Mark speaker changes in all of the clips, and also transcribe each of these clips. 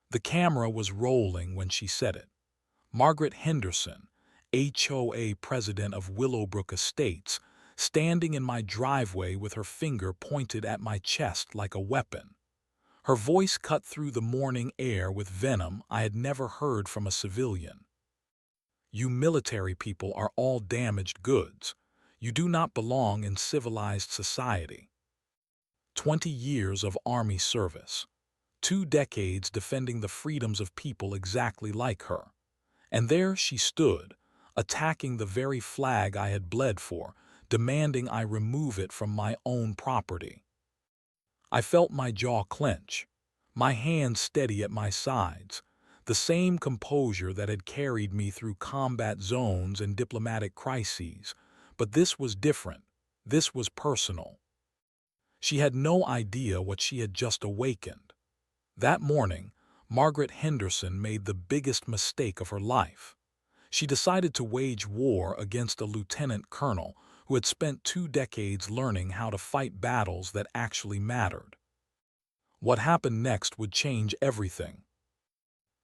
Speaker 1: The camera was rolling when she said it. Margaret Henderson, HOA president of Willowbrook Estates, standing in my driveway with her finger pointed at my chest like a weapon. Her voice cut through the morning air with venom I had never heard from a civilian. You military people are all damaged goods. You do not belong in civilized society. 20 years of Army service. 2 decades defending the freedoms of people exactly like her. And there she stood, attacking the very flag I had bled for, demanding I remove it from my own property. I felt my jaw clench, my hands steady at my sides, the same composure that had carried me through combat zones and diplomatic crises. But this was different. This was personal. She had no idea what she had just awakened. That morning, Margaret Henderson made the biggest mistake of her life. She decided to wage war against a lieutenant colonel who had spent 2 decades learning how to fight battles that actually mattered. What happened next would change everything.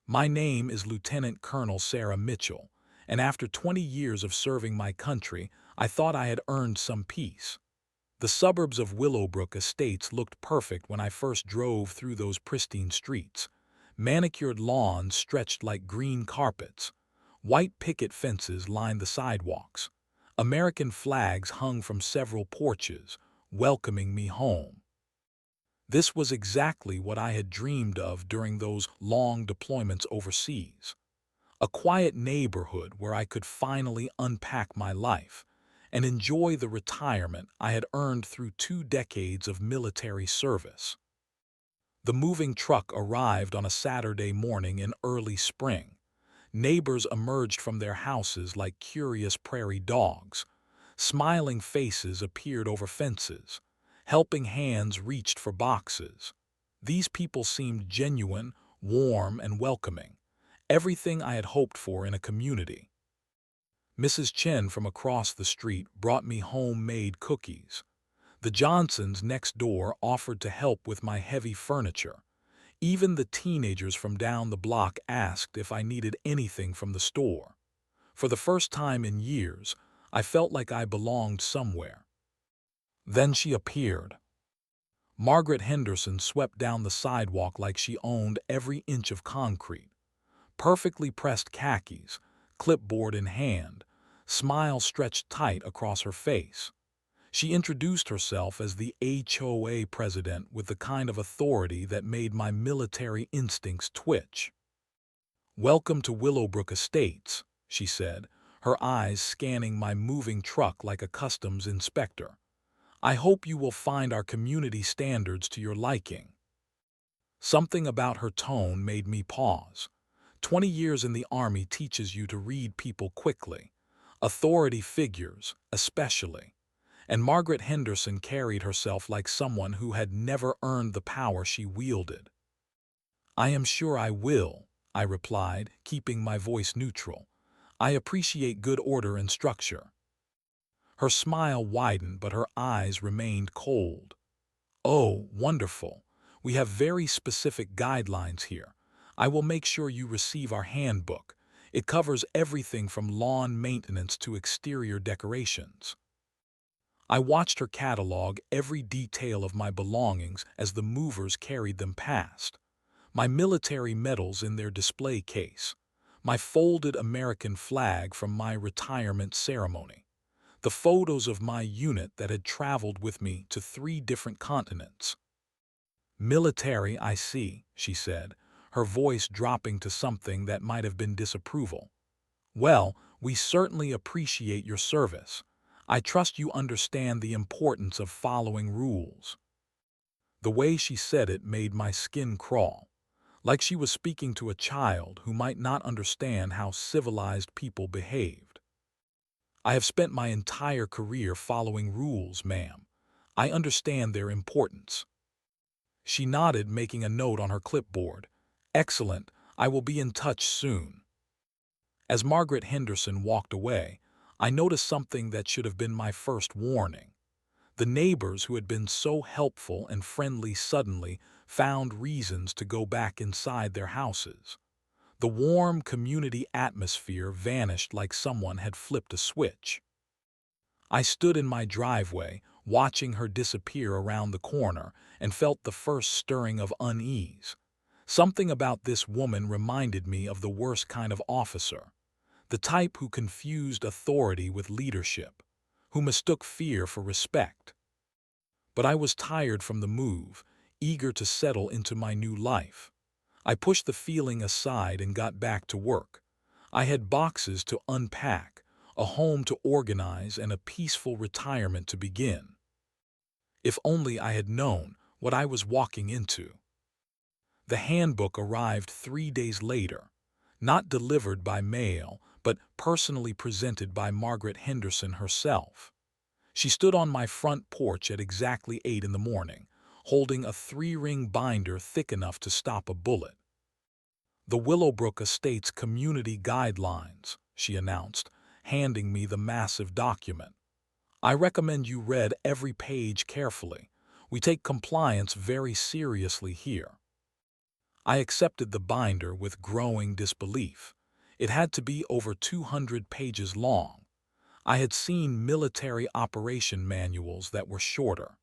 Speaker 1: My name is Lieutenant Colonel Sarah Mitchell, and after 20 years of serving my country, I thought I had earned some peace. The suburbs of Willowbrook Estates looked perfect when I first drove through those pristine streets. Manicured lawns stretched like green carpets. White picket fences lined the sidewalks. American flags hung from several porches, welcoming me home. This was exactly what I had dreamed of during those long deployments overseas. A quiet neighborhood where I could finally unpack my life and enjoy the retirement I had earned through 2 decades of military service. The moving truck arrived on a Saturday morning in early spring. Neighbors emerged from their houses like curious prairie dogs. Smiling faces appeared over fences. Helping hands reached for boxes. These people seemed genuine, warm, and welcoming. Everything I had hoped for in a community. Mrs. Chen from across the street brought me homemade cookies. The Johnsons next door offered to help with my heavy furniture. Even the teenagers from down the block asked if I needed anything from the store. For the first time in years, I felt like I belonged somewhere. Then she appeared. Margaret Henderson swept down the sidewalk like she owned every inch of concrete. Perfectly pressed khakis, clipboard in hand, smile stretched tight across her face. She introduced herself as the HOA president with the kind of authority that made my military instincts twitch. "Welcome to Willowbrook Estates," she said, her eyes scanning my moving truck like a customs inspector. "I hope you will find our community standards to your liking." Something about her tone made me pause. 20 years in the Army teaches you to read people quickly. Authority figures, especially. And Margaret Henderson carried herself like someone who had never earned the power she wielded. "I am sure I will," I replied, keeping my voice neutral. "I appreciate good order and structure." Her smile widened, but her eyes remained cold. "Oh, wonderful. We have very specific guidelines here. I will make sure you receive our handbook. It covers everything from lawn maintenance to exterior decorations." I watched her catalog every detail of my belongings as the movers carried them past. My military medals in their display case. My folded American flag from my retirement ceremony. The photos of my unit that had traveled with me to 3 different continents. "Military, I see," she said, her voice dropping to something that might have been disapproval. "Well, we certainly appreciate your service. I trust you understand the importance of following rules." The way she said it made my skin crawl, like she was speaking to a child who might not understand how civilized people behaved. "I have spent my entire career following rules, ma'am. I understand their importance." She nodded, making a note on her clipboard. "Excellent. I will be in touch soon." As Margaret Henderson walked away, I noticed something that should have been my first warning. The neighbors who had been so helpful and friendly suddenly found reasons to go back inside their houses. The warm community atmosphere vanished like someone had flipped a switch. I stood in my driveway, watching her disappear around the corner, and felt the first stirring of unease. Something about this woman reminded me of the worst kind of officer, the type who confused authority with leadership, who mistook fear for respect. But I was tired from the move, eager to settle into my new life. I pushed the feeling aside and got back to work. I had boxes to unpack, a home to organize, and a peaceful retirement to begin. If only I had known what I was walking into. The handbook arrived 3 days later, not delivered by mail, but personally presented by Margaret Henderson herself. She stood on my front porch at exactly 8 in the morning, holding a 3-ring binder thick enough to stop a bullet. "The Willowbrook Estates Community Guidelines," she announced, handing me the massive document. "I recommend you read every page carefully. We take compliance very seriously here." I accepted the binder with growing disbelief. It had to be over 200 pages long. I had seen military operation manuals that were shorter.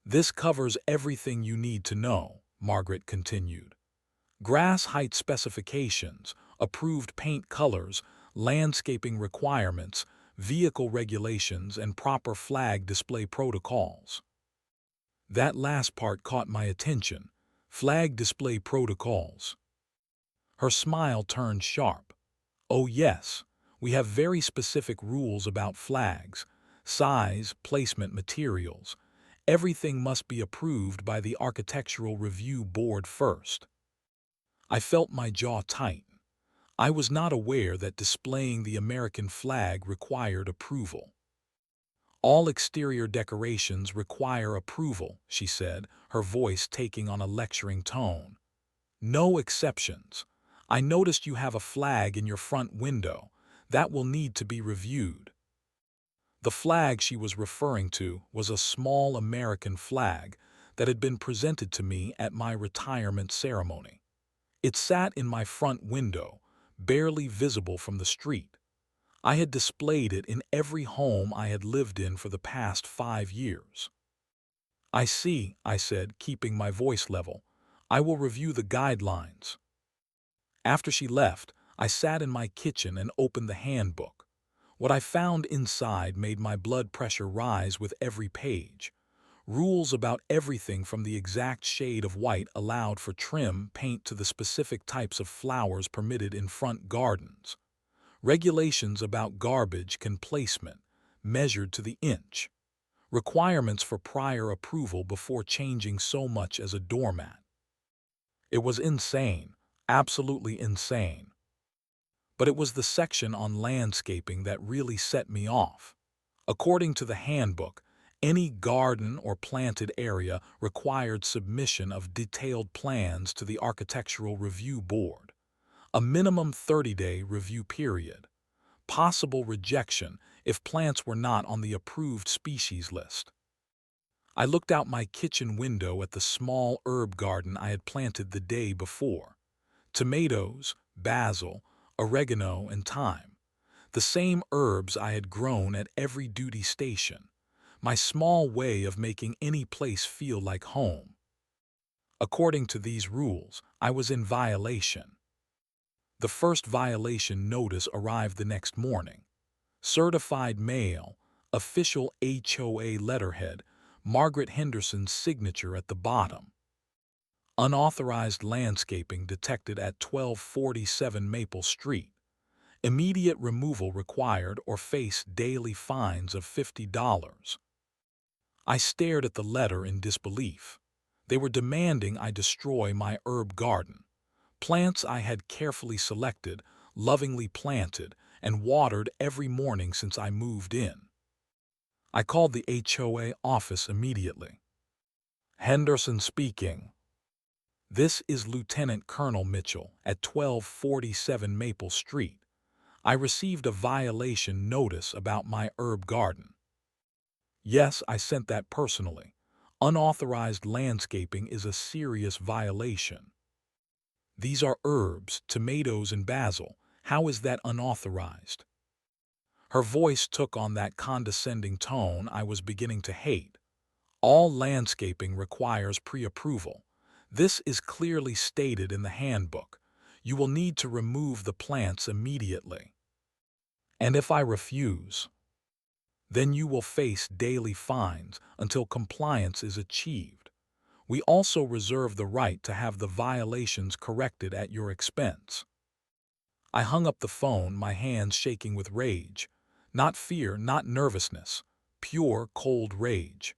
Speaker 1: "This covers everything you need to know," Margaret continued. "Grass height specifications, approved paint colors, landscaping requirements, vehicle regulations, and proper flag display protocols." That last part caught my attention. Flag display protocols. Her smile turned sharp. "Oh yes, we have very specific rules about flags, size, placement, materials. Everything must be approved by the Architectural Review Board first." I felt my jaw tighten. I was not aware that displaying the American flag required approval. "All exterior decorations require approval," she said, her voice taking on a lecturing tone. "No exceptions. I noticed you have a flag in your front window. That will need to be reviewed." The flag she was referring to was a small American flag that had been presented to me at my retirement ceremony. It sat in my front window, barely visible from the street. I had displayed it in every home I had lived in for the past 5 years. "I see," I said, keeping my voice level. "I will review the guidelines." After she left, I sat in my kitchen and opened the handbook. What I found inside made my blood pressure rise with every page. Rules about everything from the exact shade of white allowed for trim paint to the specific types of flowers permitted in front gardens. Regulations about garbage can placement, measured to the inch. Requirements for prior approval before changing so much as a doormat. It was insane, absolutely insane. But it was the section on landscaping that really set me off. According to the handbook, any garden or planted area required submission of detailed plans to the Architectural Review Board. A minimum 30-day review period. Possible rejection if plants were not on the approved species list. I looked out my kitchen window at the small herb garden I had planted the day before. Tomatoes, basil, oregano, and thyme. The same herbs I had grown at every duty station. My small way of making any place feel like home. According to these rules, I was in violation. The first violation notice arrived the next morning. Certified mail, official HOA letterhead, Margaret Henderson's signature at the bottom. Unauthorized landscaping detected at 1247 Maple Street. Immediate removal required or face daily fines of $50. I stared at the letter in disbelief. They were demanding I destroy my herb garden. Plants I had carefully selected, lovingly planted, and watered every morning since I moved in. I called the HOA office immediately. "Henderson speaking. This is Lieutenant Colonel Mitchell at 1247 Maple Street. I received a violation notice about my herb garden." Yes, I sent that personally. Unauthorized landscaping is a serious violation. These are herbs, tomatoes, and basil. How is that unauthorized? Her voice took on that condescending tone I was beginning to hate. All landscaping requires pre-approval. This is clearly stated in the handbook. You will need to remove the plants immediately. And if I refuse, then you will face daily fines until compliance is achieved. We also reserve the right to have the violations corrected at your expense. I hung up the phone, my hands shaking with rage. Not fear, not nervousness. Pure, cold rage.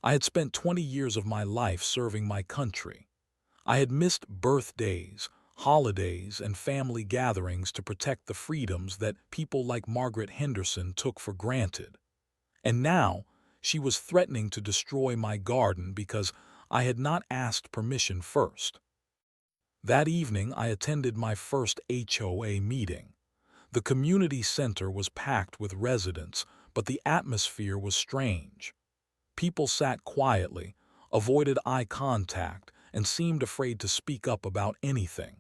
Speaker 1: I had spent 20 years of my life serving my country. I had missed birthdays, holidays, and family gatherings to protect the freedoms that people like Margaret Henderson took for granted. And now, she was threatening to destroy my garden because I had not asked permission first. That evening, I attended my first HOA meeting. The community center was packed with residents, but the atmosphere was strange. People sat quietly, avoided eye contact, and seemed afraid to speak up about anything.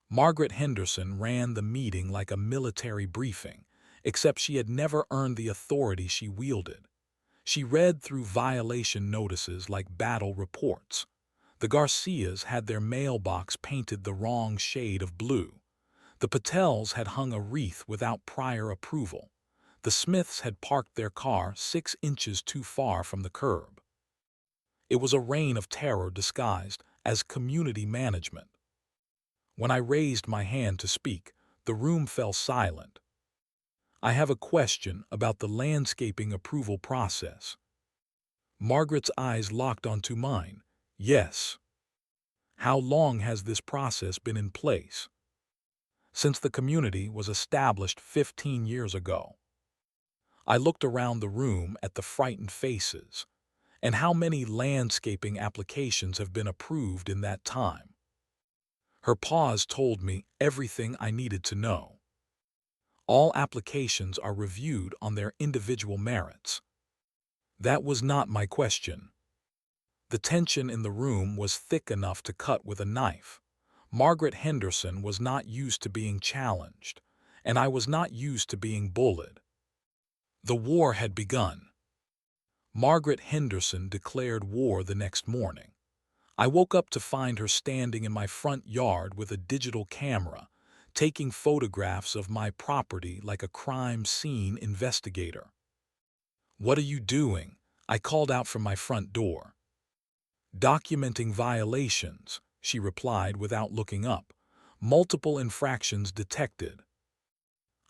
Speaker 1: Margaret Henderson ran the meeting like a military briefing, except she had never earned the authority she wielded. She read through violation notices like battle reports. The Garcias had their mailbox painted the wrong shade of blue. The Patels had hung a wreath without prior approval. The Smiths had parked their car 6 inches too far from the curb. It was a reign of terror disguised as community management. When I raised my hand to speak, the room fell silent. I have a question about the landscaping approval process. Margaret's eyes locked onto mine. Yes. How long has this process been in place? Since the community was established 15 years ago. I looked around the room at the frightened faces. And how many landscaping applications have been approved in that time? Her pause told me everything I needed to know. All applications are reviewed on their individual merits. That was not my question. The tension in the room was thick enough to cut with a knife. Margaret Henderson was not used to being challenged, and I was not used to being bullied. The war had begun. Margaret Henderson declared war the next morning. I woke up to find her standing in my front yard with a digital camera, taking photographs of my property like a crime scene investigator. "What are you doing?" I called out from my front door. "Documenting violations," she replied without looking up. "Multiple infractions detected."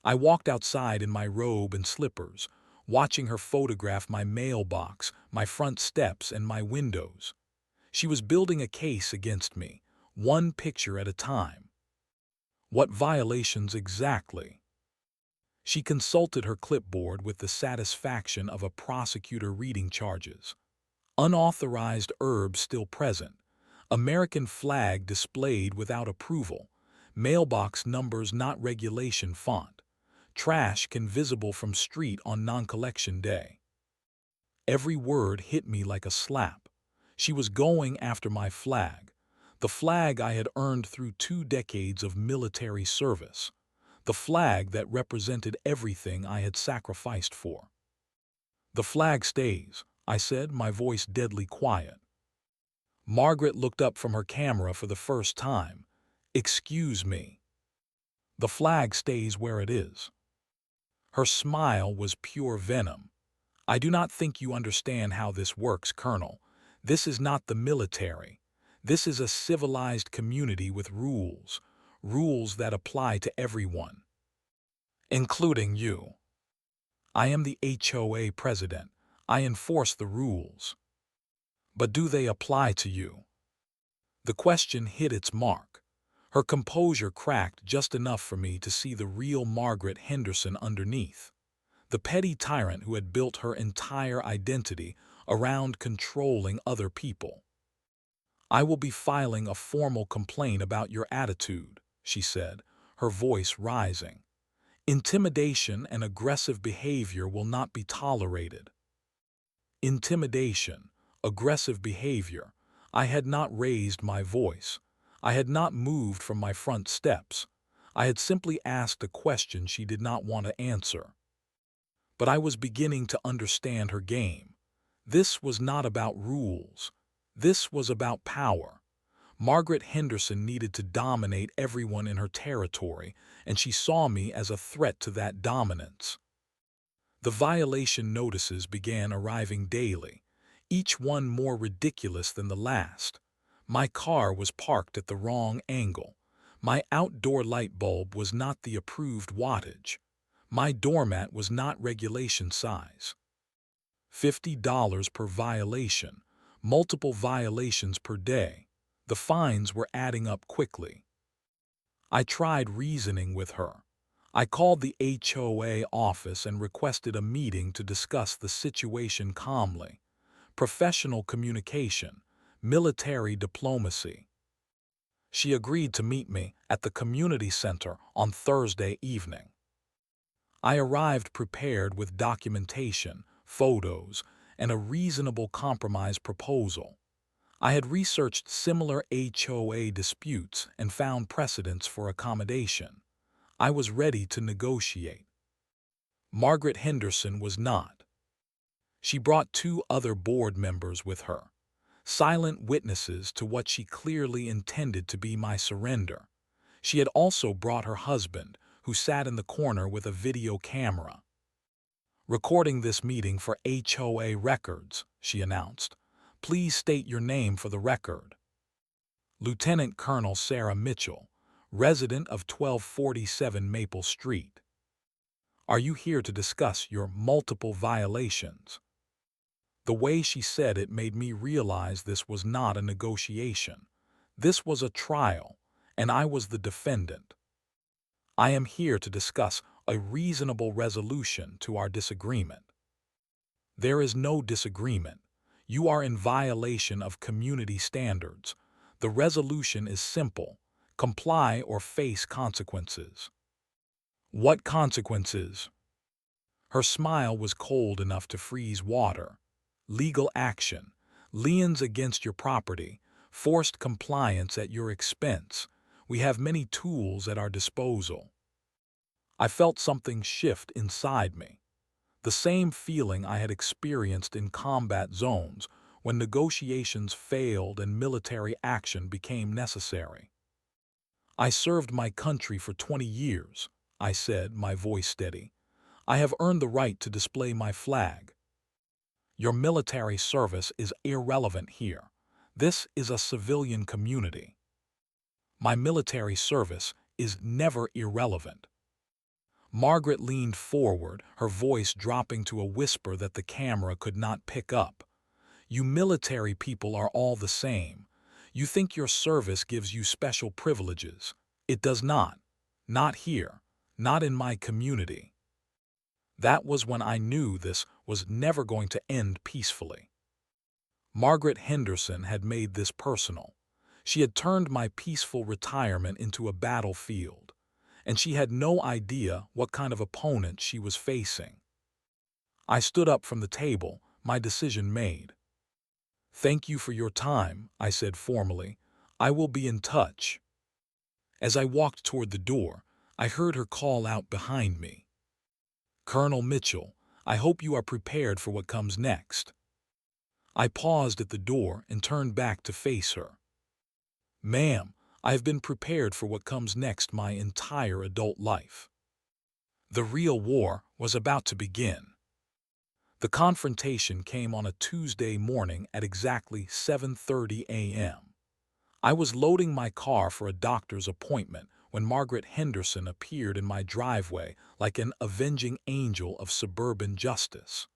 Speaker 1: I walked outside in my robe and slippers, watching her photograph my mailbox, my front steps, and my windows. She was building a case against me, one picture at a time. What violations exactly? She consulted her clipboard with the satisfaction of a prosecutor reading charges. Unauthorized herbs still present. American flag displayed without approval. Mailbox numbers not regulation font. Trash can visible from street on non-collection day. Every word hit me like a slap. She was going after my flag, the flag I had earned through 2 decades of military service, the flag that represented everything I had sacrificed for. "The flag stays," I said, my voice deadly quiet. Margaret looked up from her camera for the first time. "Excuse me." "The flag stays where it is." Her smile was pure venom. "I do not think you understand how this works, Colonel. This is not the military. This is a civilized community with rules, rules that apply to everyone, including you. I am the HOA president. I enforce the rules. But do they apply to you?" The question hit its mark. Her composure cracked just enough for me to see the real Margaret Henderson underneath. The petty tyrant who had built her entire identity around controlling other people. "I will be filing a formal complaint about your attitude," she said, her voice rising. Intimidation and aggressive behavior will not be tolerated. Intimidation, aggressive behavior. I had not raised my voice. I had not moved from my front steps. I had simply asked a question she did not want to answer. But I was beginning to understand her game. This was not about rules. This was about power. Margaret Henderson needed to dominate everyone in her territory, and she saw me as a threat to that dominance. The violation notices began arriving daily, each one more ridiculous than the last. My car was parked at the wrong angle. My outdoor light bulb was not the approved wattage. My doormat was not regulation size. $50 per violation, multiple violations per day. The fines were adding up quickly. I tried reasoning with her. I called the HOA office and requested a meeting to discuss the situation calmly. Professional communication, military diplomacy. She agreed to meet me at the community center on Thursday evening. I arrived prepared with documentation, photos, and a reasonable compromise proposal. I had researched similar HOA disputes and found precedents for accommodation. I was ready to negotiate. Margaret Henderson was not. She brought two other board members with her, silent witnesses to what she clearly intended to be my surrender. She had also brought her husband, who sat in the corner with a video camera. "Recording this meeting for HOA records," she announced. "Please state your name for the record." Lieutenant Colonel Sarah Mitchell, resident of 1247 Maple Street. "Are you here to discuss your multiple violations?" The way she said it made me realize this was not a negotiation. This was a trial, and I was the defendant. "I am here to discuss a reasonable resolution to our disagreement." "There is no disagreement. You are in violation of community standards. The resolution is simple: comply or face consequences." "What consequences?" Her smile was cold enough to freeze water. "Legal action, liens against your property, forced compliance at your expense. We have many tools at our disposal." I felt something shift inside me. The same feeling I had experienced in combat zones when negotiations failed and military action became necessary. "I served my country for 20 years, I said, my voice steady. "I have earned the right to display my flag." "Your military service is irrelevant here. This is a civilian community." "My military service is never irrelevant." Margaret leaned forward, her voice dropping to a whisper that the camera could not pick up. "You military people are all the same. You think your service gives you special privileges. It does not. Not here. Not in my community." That was when I knew this was never going to end peacefully. Margaret Henderson had made this personal. She had turned my peaceful retirement into a battlefield, and she had no idea what kind of opponent she was facing. I stood up from the table, my decision made. "Thank you for your time," I said formally. "I will be in touch." As I walked toward the door, I heard her call out behind me. "Colonel Mitchell, I hope you are prepared for what comes next." I paused at the door and turned back to face her. "Ma'am, I have been prepared for what comes next my entire adult life." The real war was about to begin. The confrontation came on a Tuesday morning at exactly 7:30 a.m. I was loading my car for a doctor's appointment when Margaret Henderson appeared in my driveway like an avenging angel of suburban justice.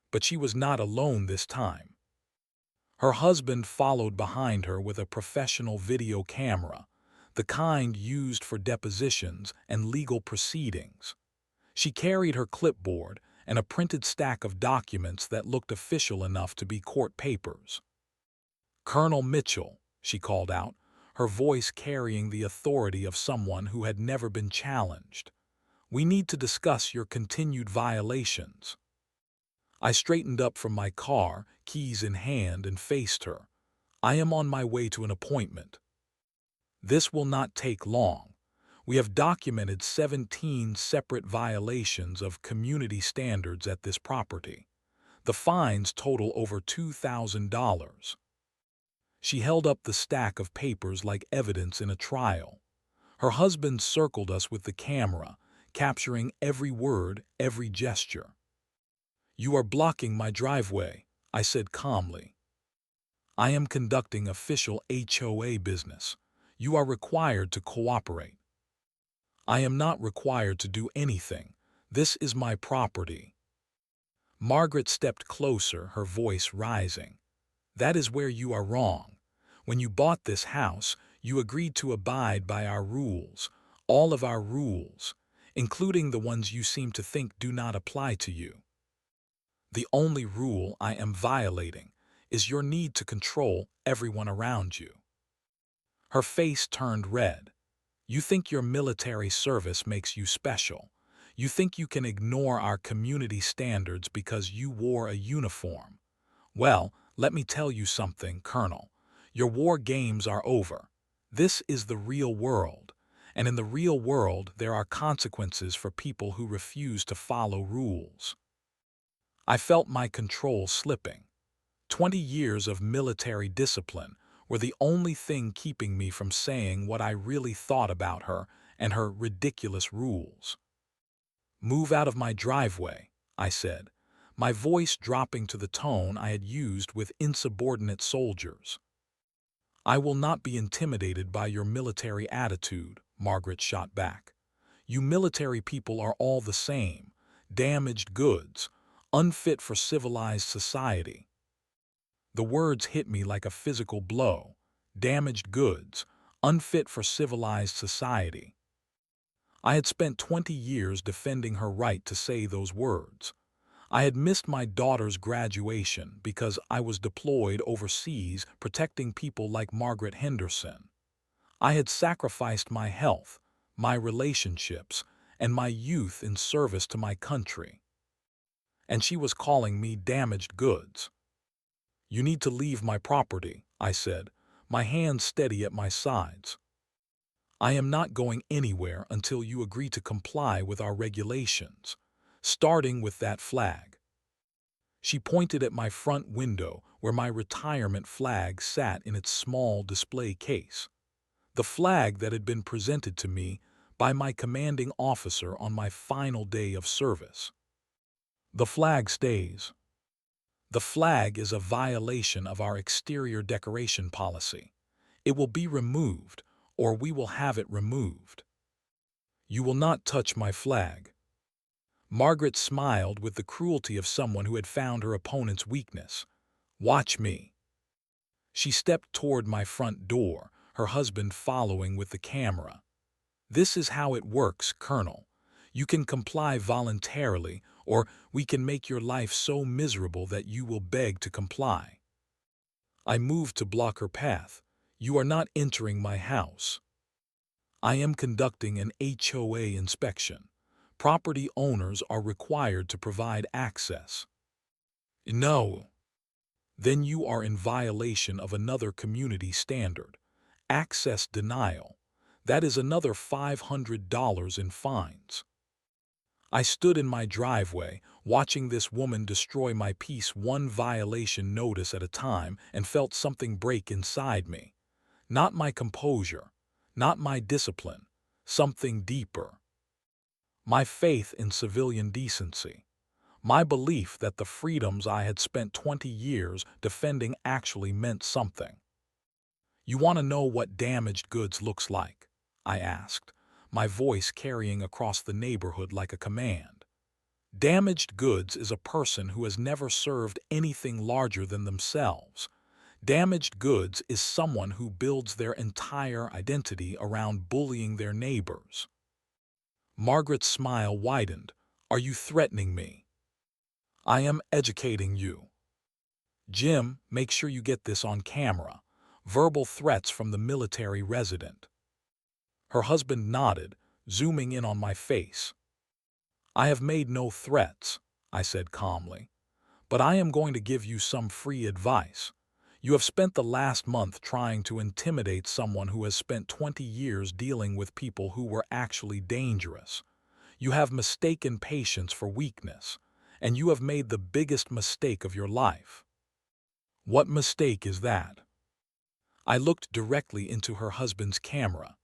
Speaker 1: But she was not alone this time. Her husband followed behind her with a professional video camera, the kind used for depositions and legal proceedings. She carried her clipboard and a printed stack of documents that looked official enough to be court papers. "Colonel Mitchell," she called out, her voice carrying the authority of someone who had never been challenged. We need to discuss your continued violations. I straightened up from my car, keys in hand, and faced her. I am on my way to an appointment. This will not take long. We have documented 17 separate violations of community standards at this property. The fines total over $2,000. She held up the stack of papers like evidence in a trial. Her husband circled us with the camera, capturing every word, every gesture. "You are blocking my driveway," I said calmly. "I am conducting official HOA business. You are required to cooperate." "I am not required to do anything. This is my property." Margaret stepped closer, her voice rising. "That is where you are wrong. When you bought this house, you agreed to abide by our rules, all of our rules, including the ones you seem to think do not apply to you. The only rule I am violating is your need to control everyone around you." Her face turned red. "You think your military service makes you special. You think you can ignore our community standards because you wore a uniform. Well, let me tell you something, Colonel. Your war games are over. This is the real world, and in the real world there are consequences for people who refuse to follow rules." I felt my control slipping. 20 years of military discipline were the only thing keeping me from saying what I really thought about her and her ridiculous rules. "Move out of my driveway," I said, my voice dropping to the tone I had used with insubordinate soldiers. "I will not be intimidated by your military attitude," Margaret shot back. "You military people are all the same, damaged goods, unfit for civilized society." The words hit me like a physical blow. Damaged goods, unfit for civilized society. I had spent 20 years defending her right to say those words. I had missed my daughter's graduation because I was deployed overseas protecting people like Margaret Henderson. I had sacrificed my health, my relationships, and my youth in service to my country. And she was calling me damaged goods. "You need to leave my property," I said, my hands steady at my sides. "I am not going anywhere until you agree to comply with our regulations, starting with that flag." She pointed at my front window where my retirement flag sat in its small display case. The flag that had been presented to me by my commanding officer on my final day of service. "The flag stays." "The flag is a violation of our exterior decoration policy. It will be removed, or we will have it removed." "You will not touch my flag." Margaret smiled with the cruelty of someone who had found her opponent's weakness. "Watch me." She stepped toward my front door, her husband following with the camera. "This is how it works, Colonel. You can comply voluntarily, or we can make your life so miserable that you will beg to comply." I moved to block her path. "You are not entering my house. I am conducting an HOA inspection. Property owners are required to provide access." "No." "Then you are in violation of another community standard. Access denial. That is another $500 in fines." I stood in my driveway, watching this woman destroy my peace one violation notice at a time, and felt something break inside me. Not my composure, not my discipline, something deeper. My faith in civilian decency. My belief that the freedoms I had spent 20 years defending actually meant something. "You want to know what damaged goods looks like?" I asked, my voice carrying across the neighborhood like a command. Damaged goods is a person who has never served anything larger than themselves. Damaged goods is someone who builds their entire identity around bullying their neighbors. Margaret's smile widened. "Are you threatening me?" "I am educating you." "Jim, make sure you get this on camera." Verbal threats from the military resident. Her husband nodded, zooming in on my face. I have made no threats, I said calmly, but I am going to give you some free advice. You have spent the last month trying to intimidate someone who has spent 20 years dealing with people who were actually dangerous. You have mistaken patience for weakness, and you have made the biggest mistake of your life. What mistake is that? I looked directly into her husband's camera.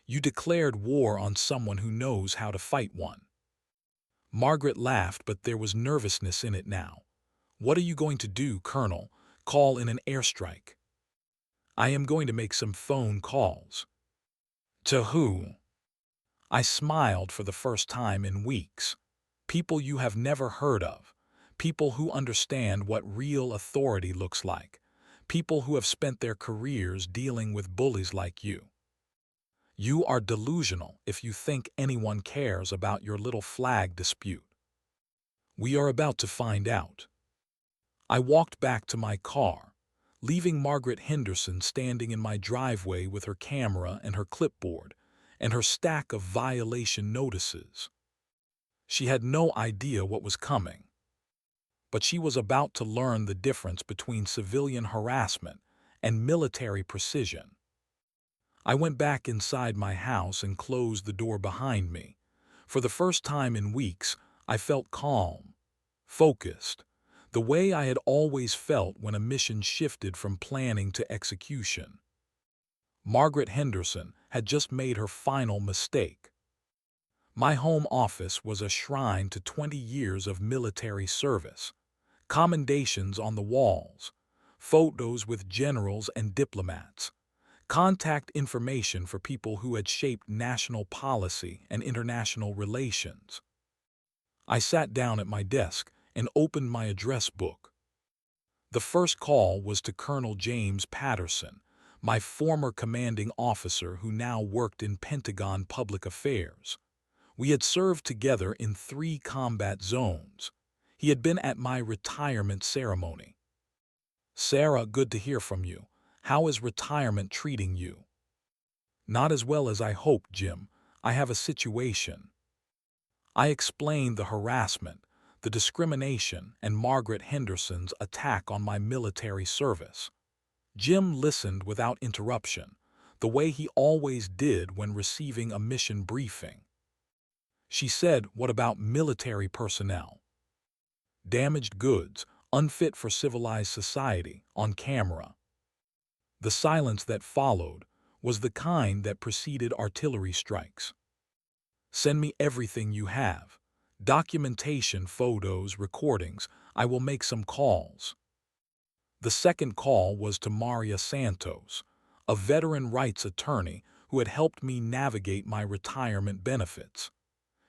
Speaker 1: You declared war on someone who knows how to fight one. Margaret laughed, but there was nervousness in it now. What are you going to do, Colonel? Call in an airstrike? I am going to make some phone calls. To who? I smiled for the first time in weeks. People you have never heard of. People who understand what real authority looks like. People who have spent their careers dealing with bullies like you. You are delusional if you think anyone cares about your little flag dispute. We are about to find out. I walked back to my car, leaving Margaret Henderson standing in my driveway with her camera and her clipboard and her stack of violation notices. She had no idea what was coming, but she was about to learn the difference between civilian harassment and military precision. I went back inside my house and closed the door behind me. For the first time in weeks, I felt calm, focused, the way I had always felt when a mission shifted from planning to execution. Margaret Henderson had just made her final mistake. My home office was a shrine to 20 years of military service, commendations on the walls, photos with generals and diplomats, contact information for people who had shaped national policy and international relations. I sat down at my desk and opened my address book. The first call was to Colonel James Patterson, my former commanding officer who now worked in Pentagon public affairs. We had served together in 3 combat zones. He had been at my retirement ceremony. Sarah, good to hear from you. How is retirement treating you? Not as well as I hoped, Jim. I have a situation. I explained the harassment, the discrimination, and Margaret Henderson's attack on my military service. Jim listened without interruption, the way he always did when receiving a mission briefing. She said, "What about military personnel? Damaged goods, unfit for civilized society, on camera." The silence that followed was the kind that preceded artillery strikes. "Send me everything you have. Documentation, photos, recordings. I will make some calls." The second call was to Maria Santos, a veteran rights attorney who had helped me navigate my retirement benefits.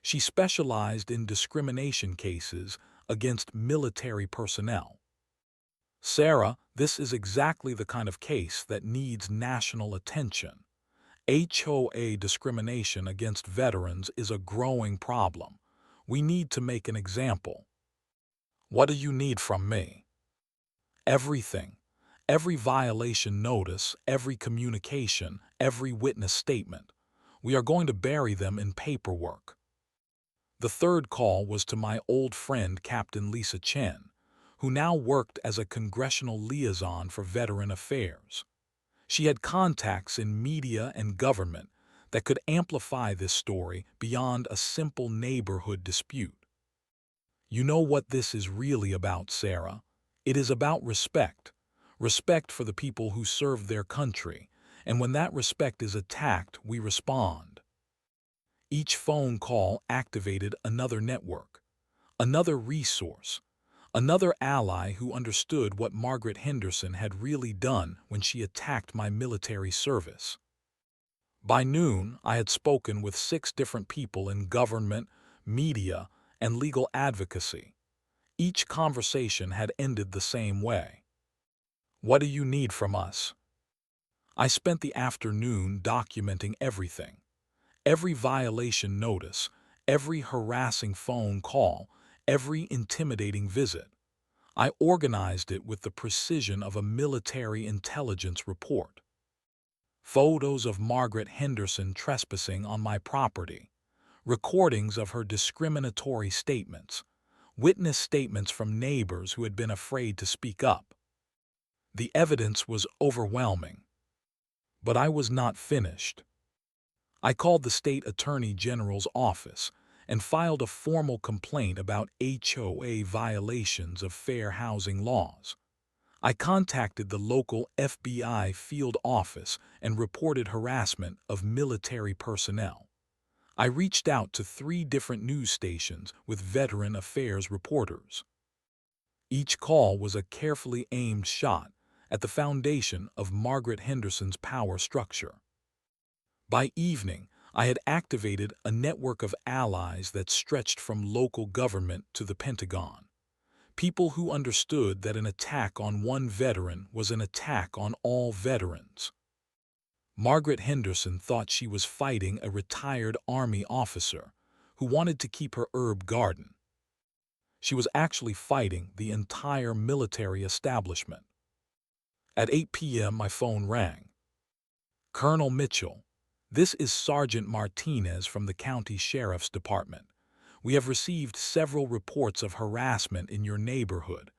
Speaker 1: She specialized in discrimination cases against military personnel. "Sarah, this is exactly the kind of case that needs national attention. HOA discrimination against veterans is a growing problem. We need to make an example." "What do you need from me?" "Everything. Every violation notice, every communication, every witness statement. We are going to bury them in paperwork." The third call was to my old friend Captain Lisa Chen, who now worked as a congressional liaison for veteran affairs. She had contacts in media and government that could amplify this story beyond a simple neighborhood dispute. "You know what this is really about, Sarah? It is about respect. Respect for the people who served their country, and when that respect is attacked, we respond." Each phone call activated another network, another resource, another ally who understood what Margaret Henderson had really done when she attacked my military service. By noon, I had spoken with 6 different people in government, media, and legal advocacy. Each conversation had ended the same way. "What do you need from us?" I spent the afternoon documenting everything. Every violation notice, every harassing phone call, every intimidating visit. I organized it with the precision of a military intelligence report. Photos of Margaret Henderson trespassing on my property, recordings of her discriminatory statements, witness statements from neighbors who had been afraid to speak up. The evidence was overwhelming. But I was not finished. I called the state attorney general's office and filed a formal complaint about HOA violations of fair housing laws. I contacted the local FBI field office and reported harassment of military personnel. I reached out to 3 different news stations with veteran affairs reporters. Each call was a carefully aimed shot at the foundation of Margaret Henderson's power structure. By evening, I had activated a network of allies that stretched from local government to the Pentagon. People who understood that an attack on one veteran was an attack on all veterans. Margaret Henderson thought she was fighting a retired Army officer who wanted to keep her herb garden. She was actually fighting the entire military establishment. At 8 p.m. my phone rang. "Colonel Mitchell, this is Sergeant Martinez from the County Sheriff's Department. We have received several reports of harassment in your neighborhood.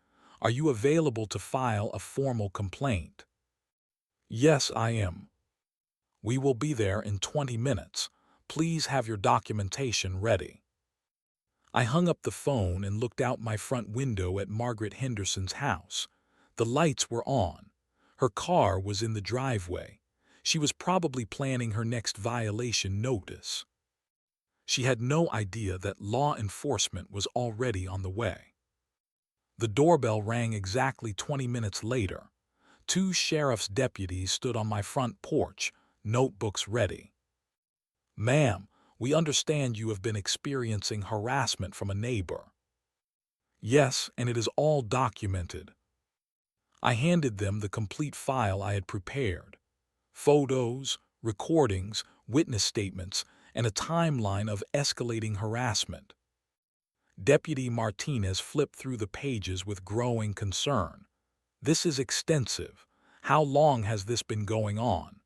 Speaker 1: Are you available to file a formal complaint?" "Yes, I am. We will be there in 20 minutes. Please have your documentation ready." I hung up the phone and looked out my front window at Margaret Henderson's house. The lights were on. Her car was in the driveway. She was probably planning her next violation notice. She had no idea that law enforcement was already on the way. The doorbell rang exactly 20 minutes later. 2 sheriff's deputies stood on my front porch, notebooks ready. "Ma'am, we understand you have been experiencing harassment from a neighbor." "Yes, and it is all documented." I handed them the complete file I had prepared. Photos, recordings, witness statements, and a timeline of escalating harassment. Deputy Martinez flipped through the pages with growing concern. "This is extensive. How long has this been going on?"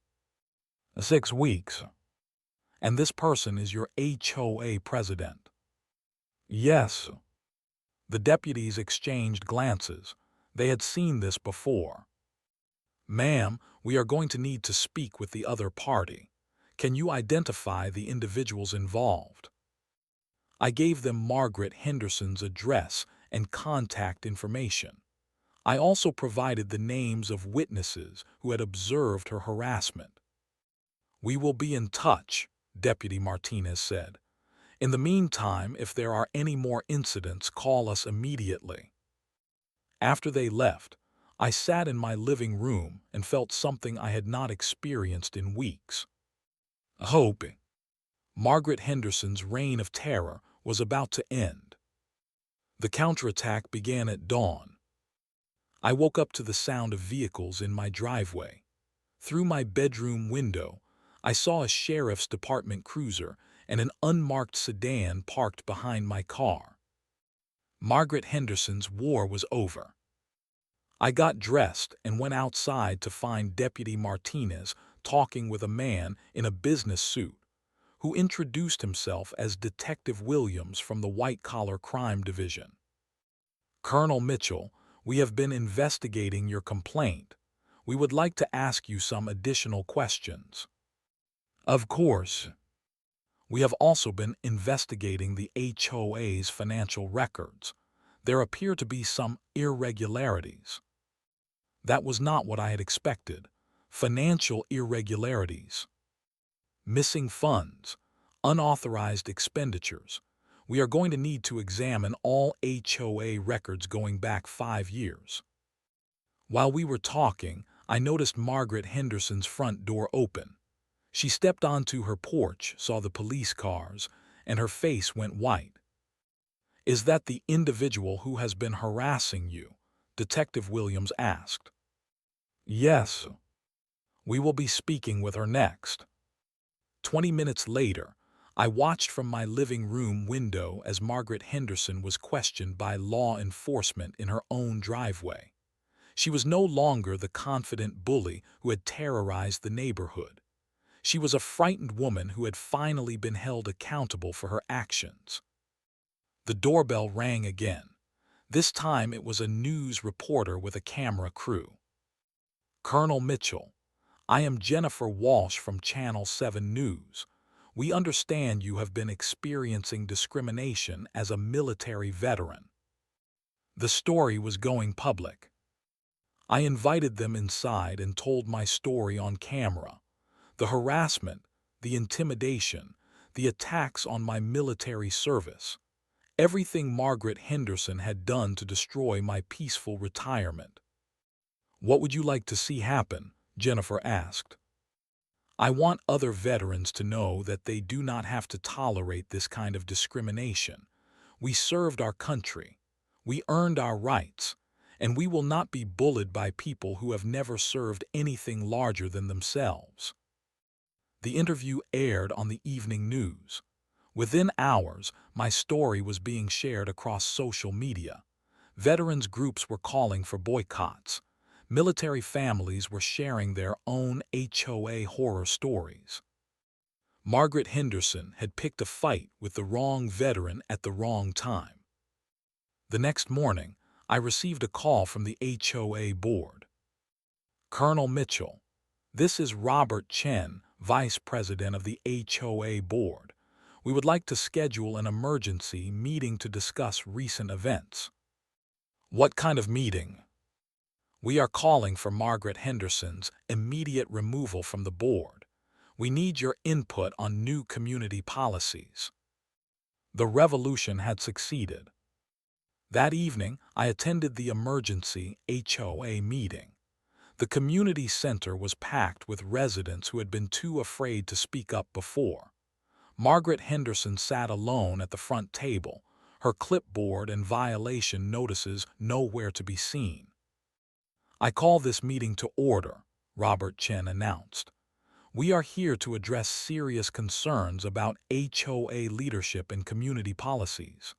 Speaker 1: "6 weeks. And this person is your HOA president?" "Yes." The deputies exchanged glances. They had seen this before. "Ma'am, we are going to need to speak with the other party. Can you identify the individuals involved?" I gave them Margaret Henderson's address and contact information. I also provided the names of witnesses who had observed her harassment. "We will be in touch," Deputy Martinez said. "In the meantime, if there are any more incidents, call us immediately." After they left, I sat in my living room and felt something I had not experienced in weeks. Hope. Margaret Henderson's reign of terror was about to end. The counterattack began at dawn. I woke up to the sound of vehicles in my driveway. Through my bedroom window, I saw a sheriff's department cruiser and an unmarked sedan parked behind my car. Margaret Henderson's war was over. I got dressed and went outside to find Deputy Martinez talking with a man in a business suit, who introduced himself as Detective Williams from the White Collar Crime Division. "Colonel Mitchell, we have been investigating your complaint. We would like to ask you some additional questions." "Of course." "We have also been investigating the HOA's financial records. There appear to be some irregularities." That was not what I had expected. Financial irregularities. Missing funds, unauthorized expenditures. We are going to need to examine all HOA records going back 5 years. While we were talking, I noticed Margaret Henderson's front door open. She stepped onto her porch, saw the police cars, and her face went white. "Is that the individual who has been harassing you?" Detective Williams asked. "Yes. We will be speaking with her next." 20 minutes later, I watched from my living room window as Margaret Henderson was questioned by law enforcement in her own driveway. She was no longer the confident bully who had terrorized the neighborhood. She was a frightened woman who had finally been held accountable for her actions. The doorbell rang again. This time it was a news reporter with a camera crew. "Colonel Mitchell, I am Jennifer Walsh from Channel 7 News. We understand you have been experiencing discrimination as a military veteran." The story was going public. I invited them inside and told my story on camera. The harassment, the intimidation, the attacks on my military service. Everything Margaret Henderson had done to destroy my peaceful retirement. "What would you like to see happen?" Jennifer asked. "I want other veterans to know that they do not have to tolerate this kind of discrimination. We served our country. We earned our rights, and we will not be bullied by people who have never served anything larger than themselves." The interview aired on the evening news. Within hours, my story was being shared across social media. Veterans groups were calling for boycotts. Military families were sharing their own HOA horror stories. Margaret Henderson had picked a fight with the wrong veteran at the wrong time. The next morning, I received a call from the HOA board. "Colonel Mitchell, this is Robert Chen, Vice President of the HOA board. We would like to schedule an emergency meeting to discuss recent events." "What kind of meeting?" "We are calling for Margaret Henderson's immediate removal from the board. We need your input on new community policies." The revolution had succeeded. That evening, I attended the emergency HOA meeting. The community center was packed with residents who had been too afraid to speak up before. Margaret Henderson sat alone at the front table, her clipboard and violation notices nowhere to be seen. "I call this meeting to order," Robert Chen announced. "We are here to address serious concerns about HOA leadership and community policies."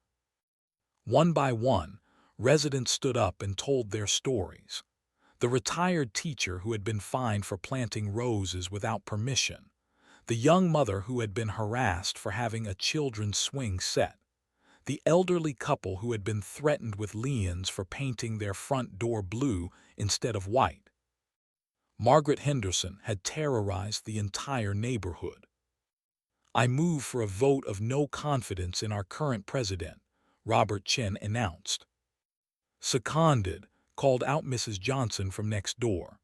Speaker 1: One by one, residents stood up and told their stories. The retired teacher who had been fined for planting roses without permission. The young mother who had been harassed for having a children's swing set. The elderly couple who had been threatened with liens for painting their front door blue instead of white. Margaret Henderson had terrorized the entire neighborhood. "I move for a vote of no confidence in our current president," Robert Chen announced. "Seconded," called out Mrs. Johnson from next door.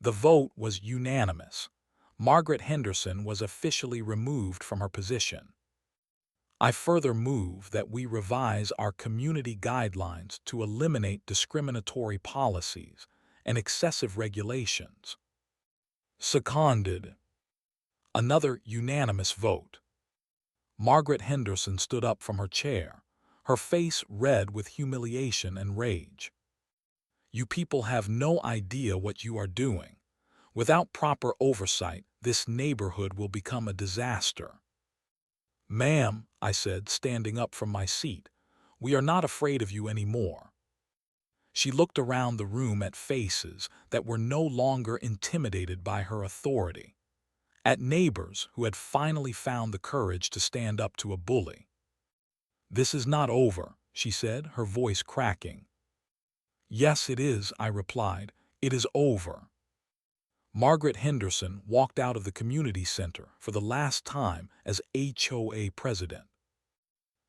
Speaker 1: The vote was unanimous. Margaret Henderson was officially removed from her position. "I further move that we revise our community guidelines to eliminate discriminatory policies and excessive regulations." Seconded. Another unanimous vote. Margaret Henderson stood up from her chair, her face red with humiliation and rage. "You people have no idea what you are doing. Without proper oversight, this neighborhood will become a disaster." "Ma'am," I said, standing up from my seat, "we are not afraid of you anymore." She looked around the room at faces that were no longer intimidated by her authority, at neighbors who had finally found the courage to stand up to a bully. "This is not over," she said, her voice cracking. "Yes, it is," I replied. "It is over." Margaret Henderson walked out of the community center for the last time as HOA president.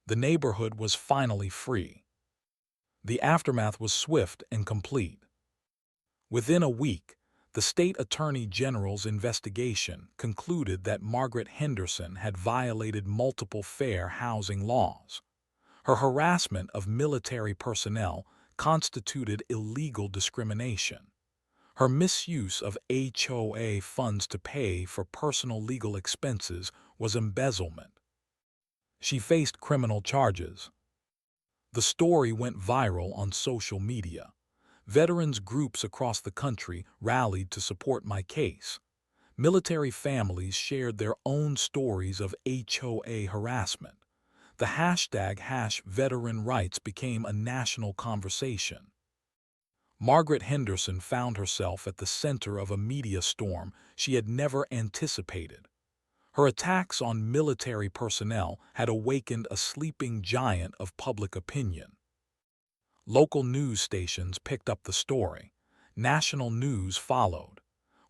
Speaker 1: The neighborhood was finally free. The aftermath was swift and complete. Within a week, the state attorney general's investigation concluded that Margaret Henderson had violated multiple fair housing laws. Her harassment of military personnel constituted illegal discrimination. Her misuse of HOA funds to pay for personal legal expenses was embezzlement. She faced criminal charges. The story went viral on social media. Veterans groups across the country rallied to support my case. Military families shared their own stories of HOA harassment. The hashtag #VeteranRights became a national conversation. Margaret Henderson found herself at the center of a media storm she had never anticipated. Her attacks on military personnel had awakened a sleeping giant of public opinion. Local news stations picked up the story. National news followed.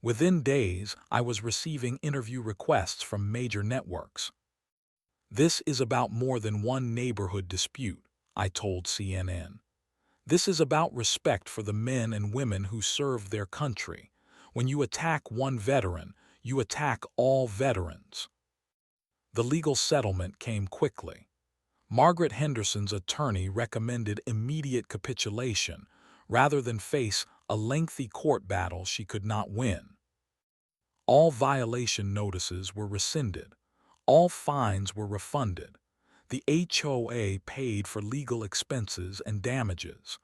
Speaker 1: Within days, I was receiving interview requests from major networks. "This is about more than one neighborhood dispute," I told CNN. "This is about respect for the men and women who served their country. When you attack one veteran, you attack all veterans." The legal settlement came quickly. Margaret Henderson's attorney recommended immediate capitulation rather than face a lengthy court battle she could not win. All violation notices were rescinded. All fines were refunded. The HOA paid for legal expenses and damages.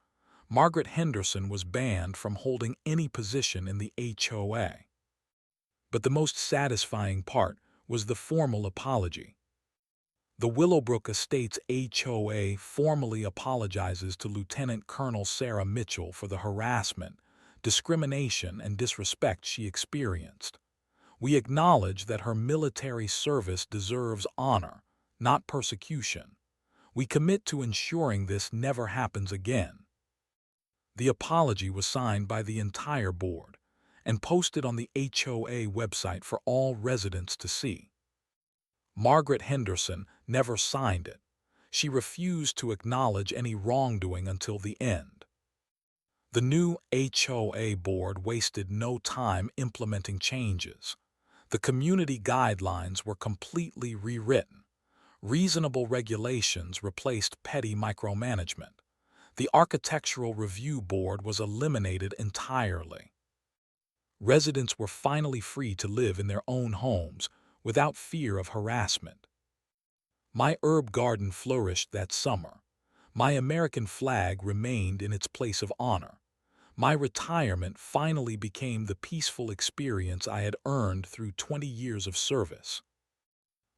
Speaker 1: Margaret Henderson was banned from holding any position in the HOA. But the most satisfying part was the formal apology. The Willowbrook Estates HOA formally apologizes to Lieutenant Colonel Sarah Mitchell for the harassment, discrimination, and disrespect she experienced. "We acknowledge that her military service deserves honor, not persecution. We commit to ensuring this never happens again." The apology was signed by the entire board and posted on the HOA website for all residents to see. Margaret Henderson never signed it. She refused to acknowledge any wrongdoing until the end. The new HOA board wasted no time implementing changes. The community guidelines were completely rewritten. Reasonable regulations replaced petty micromanagement. The Architectural Review Board was eliminated entirely. Residents were finally free to live in their own homes without fear of harassment. My herb garden flourished that summer. My American flag remained in its place of honor. My retirement finally became the peaceful experience I had earned through 20 years of service.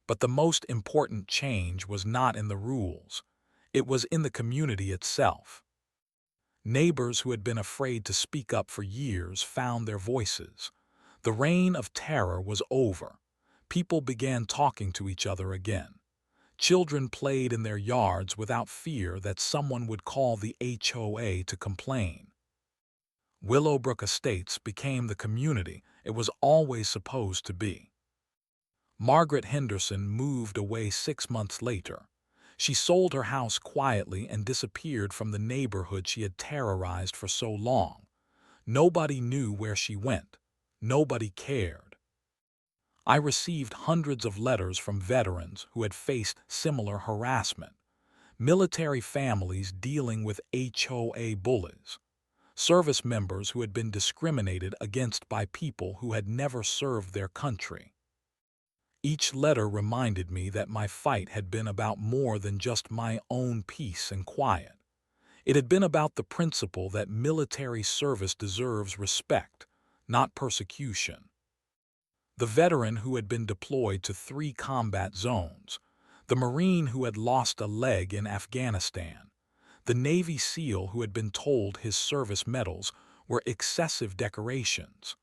Speaker 1: But the most important change was not in the rules. It was in the community itself. Neighbors who had been afraid to speak up for years found their voices. The reign of terror was over. People began talking to each other again. Children played in their yards without fear that someone would call the HOA to complain. Willowbrook Estates became the community it was always supposed to be. Margaret Henderson moved away 6 months later. She sold her house quietly and disappeared from the neighborhood she had terrorized for so long. Nobody knew where she went. Nobody cared. I received hundreds of letters from veterans who had faced similar harassment, military families dealing with HOA bullies, service members who had been discriminated against by people who had never served their country. Each letter reminded me that my fight had been about more than just my own peace and quiet. It had been about the principle that military service deserves respect, not persecution. The veteran who had been deployed to 3 combat zones, the Marine who had lost a leg in Afghanistan, the Navy SEAL who had been told his service medals were excessive decorations.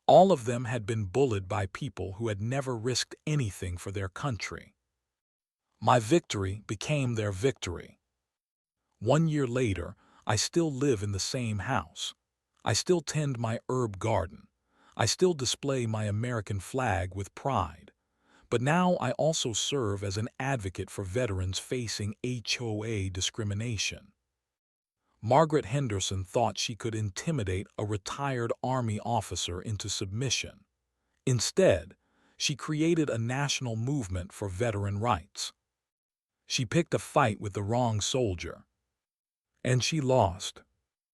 Speaker 1: All of them had been bullied by people who had never risked anything for their country. My victory became their victory. 1 year later, I still live in the same house. I still tend my herb garden. I still display my American flag with pride. But now I also serve as an advocate for veterans facing HOA discrimination. Margaret Henderson thought she could intimidate a retired Army officer into submission. Instead, she created a national movement for veteran rights. She picked a fight with the wrong soldier. And she lost.